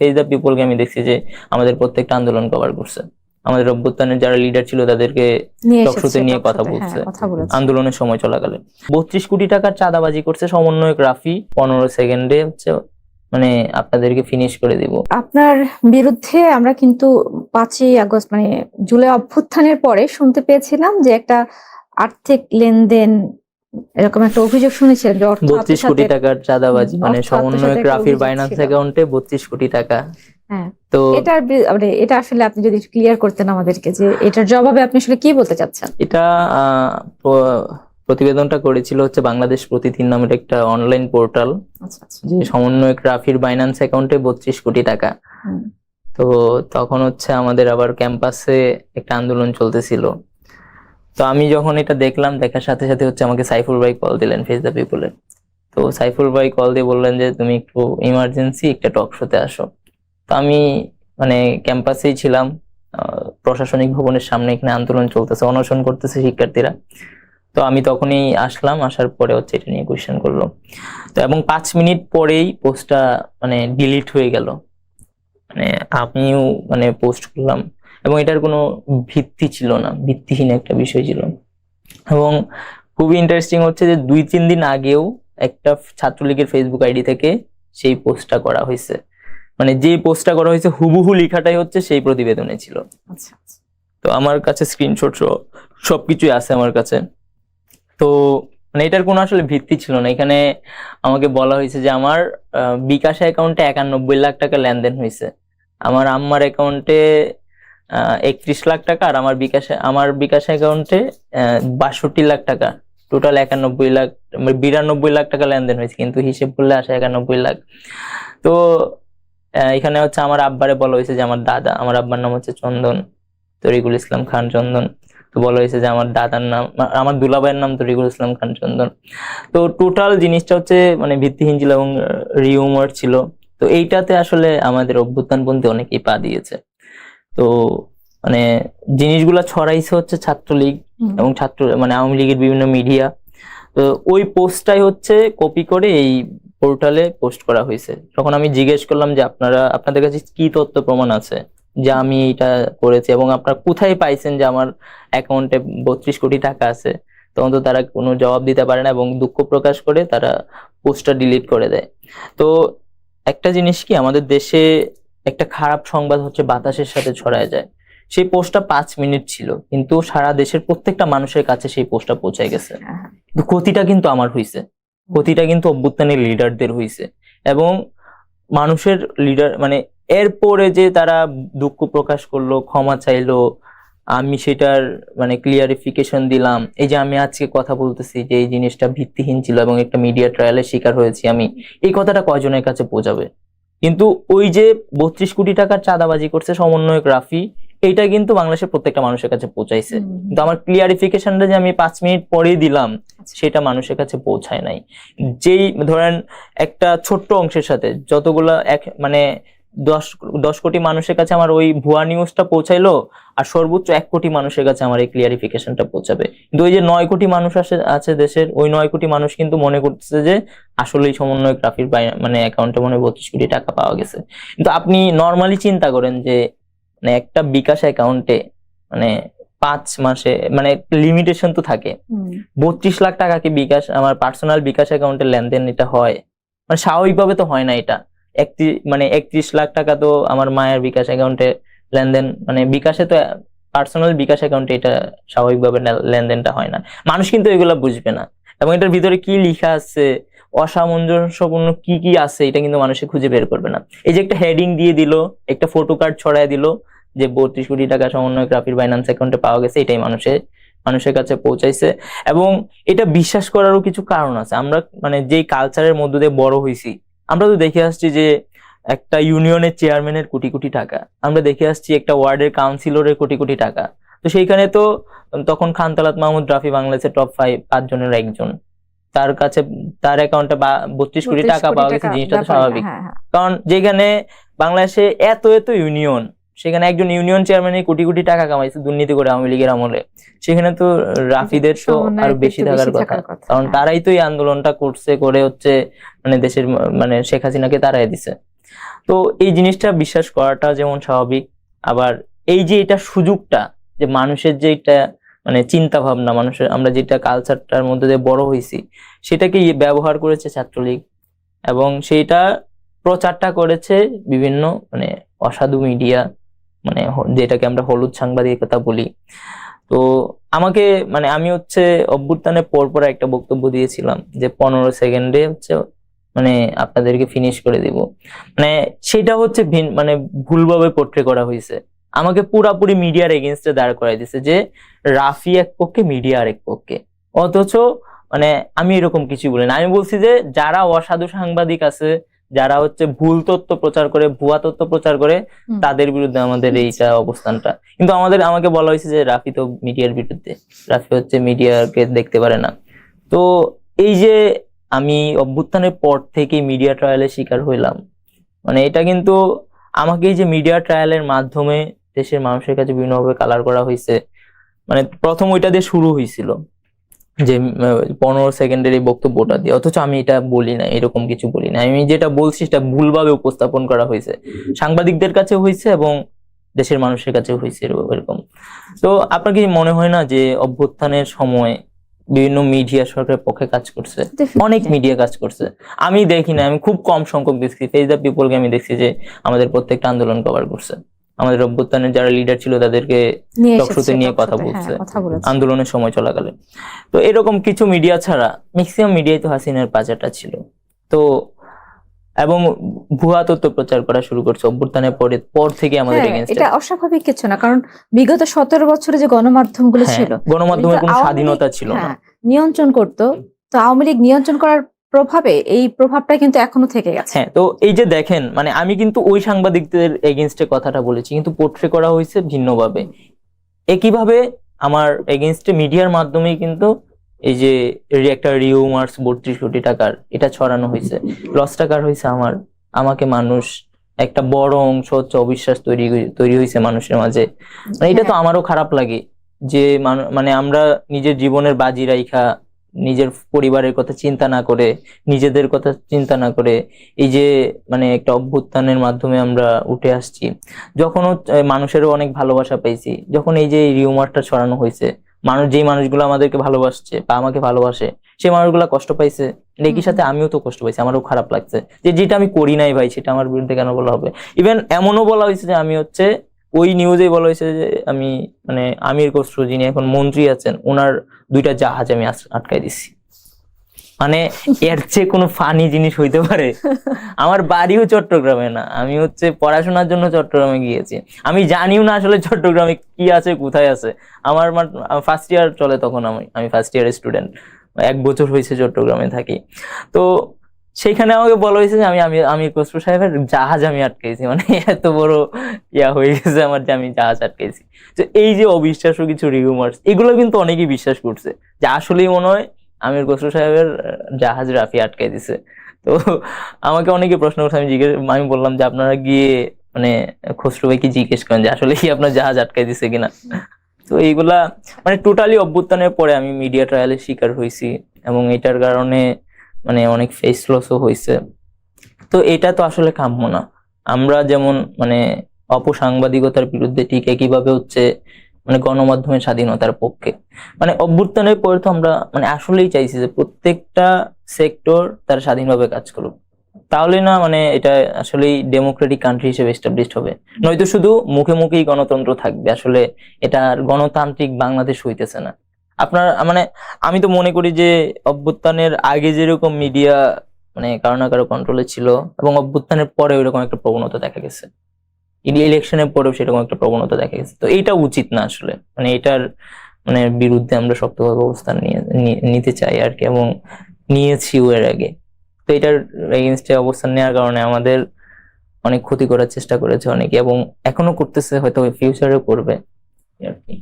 Page the পিপলকে আমি দেখছি যে আমাদের প্রত্যেকটা আন্দোলন কভার করছে, আমাদের অভ্যুত্থানের যারা লিডার ছিল তাদেরকে টকশোতে নিয়ে কথা বলছে আন্দোলনের সময় চলাকালে। 32 কোটি টাকার চাঁদাবাজি করছে সমন্বয়ক রাফি, 15 সেকেন্ডে হচ্ছে মানে আপনাদেরকে ফিনিশ করে দিব। আপনার বিরুদ্ধে আমরা কিন্তু 5ই আগস্ট মানে জুলাই অভ্যুত্থানের পরে শুনতে পেয়েছিলাম যে একটা আর্থিক লেনদেন এরকম একটা অভিযোগ শুনেছিলেন যে 32 কোটি টাকার চাঁদাবাজি, মানে সমন্বয়ক রাফির বাইন্যান্স অ্যাকাউন্টে 32 কোটি টাকা। হ্যাঁ, তো এটা আসলে আপনি যদি ক্লিয়ার করতেন আমাদেরকে যে এটার জবাবে আপনি আসলে কি বলতে চাচ্ছেন। এটা প্রতিবেদনটা করেছিল হচ্ছে বাংলাদেশ প্রতিদিন নামের একটা অনলাইন পোর্টাল, যে সমন্বয়ক রাফির বাইন্যান্স অ্যাকাউন্টে 32 কোটি টাকা। তো তখন হচ্ছে আমাদের আবার ক্যাম্পাসে একটা আন্দোলন চলতেছিল, তো আমি যখন এটা দেখলাম, দেখার সাথে সাথে হচ্ছে আমাকে সাইফুল ভাই কল দিলেন ফেস দ্য পিপলের। তো সাইফুল ভাই কল দিয়ে বললেন যে তুমি একটু ইমার্জেন্সি একটা টক শোতে আসো। তো আমি মানে ক্যাম্পাসেই ছিলাম, প্রশাসনিক ভবনের সামনে, এখানে আন্দোলন চলতেছে, অনশন করতেছে শিক্ষার্থীরা। তো আমি তখনই আসলাম, আসার পরে হচ্ছে এটা নিয়ে কোয়েশ্চেন করলো। তো এবং 5 মিনিট পরেই পোস্টটা মানে ডিলিট হয়ে গেল, মানে আমিও মানে পোস্ট করলাম, এবং এটার কোনো ভিত্তি ছিল না, ভিত্তিহীন একটা বিষয় ছিল। এবং খুবই ইন্টারেস্টিং হচ্ছে যে 2-3 দিন আগেও একটা ছাত্রলীগের ফেসবুক আইডি থেকে সেই পোস্টটা করা হয়েছে, মানে যে পোস্টটা করা হয়েছে হুবহু লেখাটাই হচ্ছে সেই প্রতিবেদনে ছিল। তো আমার কাছে স্ক্রিনশট সবকিছুই আছে আমার কাছে। তো মানে এটার কোনো আসলে ভিত্তি ছিল না। এখানে আমাকে বলা হয়েছে যে আমার বিকাশ অ্যাকাউন্টে 91 লাখ টাকা লেনদেন হয়েছে, আমার আম্মার অ্যাকাউন্টে 31 লাখ টাকা, আর আমার বিকাশ অ্যাকাউন্টে 62 লাখ টাকা, টোটাল 91 লাখ 92 লাখ টাকা লেনদেন হয়েছে, কিন্তু হিসেব করলে আসে 91 লাখ। তো এখানে হচ্ছে আমার আব্বারে বলা হয়েছে যে আমার দাদা, আমার আব্বার নাম হচ্ছে চন্দন, তরিকুল ইসলাম খান চন্দন। তো বলা হয়েছে যে আমার দাদার নাম, আমার দুলাভাইয়ের নাম তরিকুল ইসলাম খান চন্দন। তো টোটাল জিনিসটা হচ্ছে মানে ভিত্তিহীন ছিল এবং রিউমার ছিল। তো এইটাতে আসলে আমাদের অভ্যুত্থানপন্থী অনেকেই পা দিয়েছে। তো মানে জিনিসগুলা ছড়াইছে হচ্ছে ছাত্রলীগ এবং মানে আওয়ামী লীগের বিভিন্ন মিডিয়া। তো ওই পোস্টটাই হচ্ছে কপি করে এই পোর্টালে পোস্ট করা হয়েছে। তখন আমি জিজ্ঞেস করলাম যে আপনাদের কাছে কি তথ্য প্রমাণ আছে যে আমি এটা করেছি, এবং আপনারা কোথায় পাইছেন যে আমার অ্যাকাউন্টে 32 কোটি টাকা আছে। তখন তো তারা কোনো জবাব দিতে পারে না এবং দুঃখ প্রকাশ করে তারা পোস্টটা ডিলিট করে দেয়। তো একটা জিনিস কি, আমাদের দেশে একটা খারাপ সংবাদ হচ্ছে বাতাসের সাথে ছড়ায় যায়। সেই পোস্টটা 5 মিনিট ছিল, কিন্তু সারা দেশের প্রত্যেকটা মানুষের কাছে সেই পোস্টটা পৌঁছে গেছে। ক্ষতিটা কিন্তু আমার হইছে, ক্ষতিটা কিন্তু অভ্যুত্থানের লিডারদের হইছে। এবং মানুষের লিডার মানে এরপরে যে তারা দুঃখ প্রকাশ করলো, ক্ষমা চাইলো, আমি সেটার মানে ক্লিয়ারিফিকেশন দিলাম। এই যে আমি আজকে কথা বলতেছি যে এই জিনিসটা ভিত্তিহীন ছিল এবং একটা মিডিয়া ট্রায়ালের শিকার হয়েছি আমি, এই কথাটা কয়জনের কাছে পৌঁছাবে? কিন্তু ওই যে 32 কোটি টাকার চাঁদাবাজি করছে সমন্বয়ক রাফি, এইটা কিন্তু বাংলাদেশের প্রত্যেকটা মানুষের কাছে পৌঁছাইছে। কিন্তু আমার ক্লিয়ারিফিকেশনটা যে আমি 5 মিনিট পরেই দিলাম, সেটা মানুষের কাছে পৌঁছায় নাই। যেই ধরেন একটা ছোট্ট অংশের সাথে যতগুলা মানে 10 কোটি মানুষের কাছে আমার ওই ভুয়া নিউজটা পৌঁছাইলো, আর সর্বোচ্চ 1 কোটি মানুষের কাছে আমার এই ক্লিয়ারিফিকেশনটা পৌঁছাবে। কিন্তু ওই যে 9 কোটি মানুষ আছে দেশের, ওই 9 কোটি মানুষ কিন্তু মনে করতেছে যে আসলেই সমন্বয়ক রাফির মানে অ্যাকাউন্টে মনে 32 কোটি টাকা পাওয়া গেছে। কিন্তু আপনি নর্মালি চিন্তা করেন যে মানে একটা বিকাশ অ্যাকাউন্টে মানে 5 মাসে মানে লিমিটেশন তো থাকে, 32 লাখ টাকা কি বিকাশ আমার পার্সোনাল বিকাশ অ্যাকাউন্টে লেনদেন এটা হয়? মানে স্বাভাবিকভাবে তো হয় না। এটা 31 লাখ টাকা তো আমার মায়ের বিকাশ অ্যাকাউন্টে লেনদেন, মানে বিকাশে তো পার্সোনাল বিকাশ অ্যাকাউন্টে এটা স্বাভাবিকভাবে লেনদেনটা হয় না। মানুষ কিন্তু এগুলা বুঝবে না, এবং এটার ভিতরে কি লেখা আছে, অসামঞ্জস্যপূর্ণ কি কি আছে, এটা কিন্তু মানুষে খুঁজে বের করবে না। এই যে একটা হেডিং দিয়ে দিল, একটা ফটো কার্ড ছড়ায় দিল যে 32 কোটি টাকা সমন্বয়ক রাফির বাইন্যান্স অ্যাকাউন্টে পাওয়া গেছে, এটাই মানুষের কাছে পৌঁছাইছে। এবং এটা বিশ্বাস করারও কিছু কারণ আছে। আমরা মানে যেই কালচারের মধ্য দিয়ে বড় হয়েছি, আমরা তো দেখে আসছি যে একটা ইউনিয়নের চেয়ারম্যানের কোটি কোটি টাকা, আমরা দেখে আসছি একটা ওয়ার্ডের কাউন্সিলরের কোটি কোটি টাকা। তো সেইখানে তো তখন খান তালাত মাহমুদ রাফি বাংলাদেশের টপ 5 জনের একজন, তার কাছে তার অ্যাকাউন্টে 32 কোটি টাকা পাওয়া গেছে, জিনিসটা তো স্বাভাবিক। কারণ যেখানে বাংলাদেশে এত এত ইউনিয়ন, সেখানে একজন ইউনিয়ন চেয়ারম্যানই কোটি কোটি টাকা কামাইছে দুর্নীতি করে আওয়ামী লীগের আমলে, সেখানে তো রাফিদের তো আরো বেশি থাকার কথা, কারণ তারাই তো এই আন্দোলনটা করছে, করে হচ্ছে মানে দেশের মানে শেখ হাসিনাকে তাড়াই দিছে। তো এই জিনিসটা বিশ্বাস করাটা যেমন স্বাভাবিক, আবার এই যে এটা সুযোগটা, যে মানুষের যে এটা মানে চিন্তা ভাবনা, মানুষের আমরা যেটা কালচারটার মধ্যে দিয়ে বড় হয়েছি, সেটাকে ব্যবহার করেছে ছাত্রলীগ, এবং সেইটা প্রচারটা করেছে বিভিন্ন মানে অসাধু মিডিয়া, মানে যেটাকে আমরা হলুদ সাংবাদিকতা বলি। তো আমাকে মানে আমি হচ্ছে অভ্যুত্থানের পর একটা বক্তব্য দিয়েছিলাম যে 15 সেকেন্ডে হচ্ছে মানে আপনাদেরকে ফিনিশ করে দিব, মানে সেটা হচ্ছে মানে ভুলভাবে পোট্রে করা হয়েছে। আমাকে পুরাপুরি মিডিয়ার এগেইনস্টে দাঁড় করাই দিছে যে রাফি এক পক্ষে, মিডিয়া আরেক পক্ষে, অথচ মানে আমি এরকম কিছু বলি না। আমি বলছি যে যারা অসাধু সাংবাদিক আছে, যারা হচ্ছে ভুল তথ্য প্রচার করে, ভুয়া তথ্য প্রচার করে, তাদের বিরুদ্ধে আমাদের এইটা অবস্থানটা। কিন্তু আমাকে বলা হয়েছে যে রাফি তো মিডিয়ার বিরুদ্ধে, রাফি হচ্ছে মিডিয়াকে দেখতে পারে না। তো এই যে আমি অভ্যুত্থানের পর থেকে মিডিয়া ট্রায়ালের শিকার হইলাম, মানে এটা কিন্তু আমাকে এই যে মিডিয়া ট্রায়ালের মাধ্যমে দেশের মানুষের কাছে বিভিন্নভাবে কালার করা হয়েছে। মানে প্রথম ওইটা দিয়ে শুরু হয়েছিল যে 15 সেকেন্ডের এই বক্তব্যটা দিয়ে, অথচ আমি এটা বলি না, এরকম কিছু বলি না। আমি যেটা বলছি সেটা ভুলভাবে উপস্থাপন করা হয়েছে, সাংবাদিকদের কাছে হয়েছে এবং দেশের মানুষের কাছে হয়েছে এরকম। তো আপনার কি মনে হয় না যে অভ্যুত্থানের সময় বিভিন্ন মিডিয়া সরকারের পক্ষে কাজ করছে, অনেক মিডিয়া কাজ করছে? আমি দেখি না, আমি খুব কম সংখ্যক দেখছি। ফেস দ্য পিপলকে আমি দেখছি যে আমাদের প্রত্যেকটা আন্দোলন কভার করছে, আমাদের অভ্যুত্থানের যারা লিডার ছিল তাদেরকে টকশোতে নিয়ে কথা বলছে আন্দোলনের সময় চলাকালে। তো এরকম কিছু মিডিয়া ছাড়া ম্যাক্সিমাম মিডিয়াই তো হাসিনার পাচারটা ছিল। তো এবং ভুয়া তথ্য প্রচার করা শুরু করছে অভ্যুত্থানের পর থেকে আমাদের এগেইনস্টে। এটা অস্বাভাবিক কিছু না, কারণ বিগত 17 বছরে যে গণমাধ্যমগুলো ছিল, গণমাধ্যমের কোনো স্বাধীনতা ছিল না, নিয়ন্ত্রণ করতো। তো আওয়ামী লীগ নিয়ন্ত্রণ করার প্রভাবে এই প্রভাবটা কিন্তু এখনো থেকে গেছে। হ্যাঁ, তো এই যে দেখেন, মানে আমি কিন্তু ওই সাংবাদিকদের এগেইনস্টে কথাটা বলেছি, কিন্তু পোট্রে করা হয়েছে ভিন্নভাবে। একইভাবে আমার এগেইনস্টে মিডিয়ার মাধ্যমেই কিন্তু এই যে একটা রিউমার্স 32 কোটি টাকার এটা ছড়ানো হয়েছে, লস টাকার হয়েছে আমাকে মানুষ একটা বড় অংশ হচ্ছে অবিশ্বাস তৈরি হয়েছে মানুষের মাঝে। মানে এটা তো আমারও খারাপ লাগে যে মানে আমরা নিজের জীবনের বাজি রাইখা, নিজের পরিবারের কথা চিন্তা না করে, নিজেদের কথা চিন্তা না করে এই যে মানে একটা অভ্যুত্থানের মাধ্যমে আমরা উঠে আসছি, যখন মানুষেরও অনেক ভালোবাসা পেয়েছি, যখন এই যে রিউমারটা ছড়ানো হয়েছে, যেই মানুষগুলো আমাদেরকে ভালোবাসছে বা আমাকে ভালোবাসে সেই মানুষগুলো কষ্ট পাইছে, একই সাথে আমিও তো কষ্ট পাইছি, আমারও খারাপ লাগছে যে যেটা আমি করি নাই ভাই সেটা আমার বিরুদ্ধে কেন বলা হবে। ইভেন এমনও বলা হয়েছে যে আমি হচ্ছে ওই নিউজেই বলা হয়েছে যে আমি মানে আমির খসরু যিনি এখন মন্ত্রী আছেন, ওনার 2টা জাহাজ আমি আটকাই দিছি। মানে এর চেয়ে কোনো ফানি জিনিস হইতে পারে? আমার বাড়িও চট্টগ্রামে না, আমি হচ্ছে পড়াশোনার জন্য চট্টগ্রামে গিয়েছি, আমি জানিও না আসলে চট্টগ্রামে কি আছে কোথায় আছে। আমার ফার্স্ট ইয়ার চলে তখন, আমি ফার্স্ট ইয়ারের স্টুডেন্ট, 1 বছর হয়েছে চট্টগ্রামে থাকি। তো সেইখানে আমাকে বলা হয়েছে যে আমি খসরু সাহেবের জাহাজ আমি আটকেছি, মানে এত বড় হয়ে গেছে আমার যে আমি জাহাজ আটকেছি। তো এই যে অবিশ্বাস্য কিছু রিউমার্স, এগুলো কিন্তু অনেকেই বিশ্বাস করছে যে আসলেই মনে হয় আমির খসরু সাহেবের জাহাজ রাফি আটকাই দিছে। তো আমাকে অনেকে প্রশ্ন করছে, আমি বললাম যে আপনারা গিয়ে মানে খসরু ভাইকে জিজ্ঞেস করেন যে আসলে কি আপনার জাহাজ আটকাই দিছে কিনা। তো এইগুলা মানে টোটালি অভ্যুত্থানের পরে আমি মিডিয়া ট্রায়ালের শিকার হয়েছি, এবং এটার কারণে মানে অনেক ফেস লসও হয়েছে। তো এটা তো আসলে কাম্য না। আমরা যেমন মানে অপসাংবাদিকতার বিরুদ্ধে, ঠিক একইভাবে হচ্ছে মানে গণমাধ্যমের স্বাধীনতার পক্ষে। মানে অভ্যুত্থানের পরে তো আমরা মানে আসলেই চাইছি যে প্রত্যেকটা সেক্টর তার স্বাধীনভাবে কাজ করুক, তাহলে না মানে এটা আসলেই ডেমোক্রেটিক কান্ট্রি হিসেবে এস্টাবলিশড হবে। নয়তো শুধু মুখে মুখেই গণতন্ত্র থাকবে, আসলে এটা গণতান্ত্রিক বাংলাদেশ হইতেছে না। আপনার মানে আমি তো মনে করি যে অভ্যুত্থানের আগে যেরকম মিডিয়া মানে কারো না কারো কন্ট্রোলে ছিল, এবং অভ্যুত্থানের পরে ওইরকম একটা প্রবণতা দেখা গেছে, ইলেকশনের পরেও সেরকম একটা প্রবণতা দেখা গেছে। তো এইটা উচিত না আসলে, মানে এটার মানে বিরুদ্ধে আমরা শক্তভাবে অবস্থান নিতে চাই আর কি, এবং নিয়েছিও এর আগে। তো এটার এগেইনস্টে অবস্থান নেওয়ার কারণে আমাদের অনেক ক্ষতি করার চেষ্টা করেছে অনেকে, এবং এখনো করতেছে, হয়তো ফিউচারেও করবে আর কি।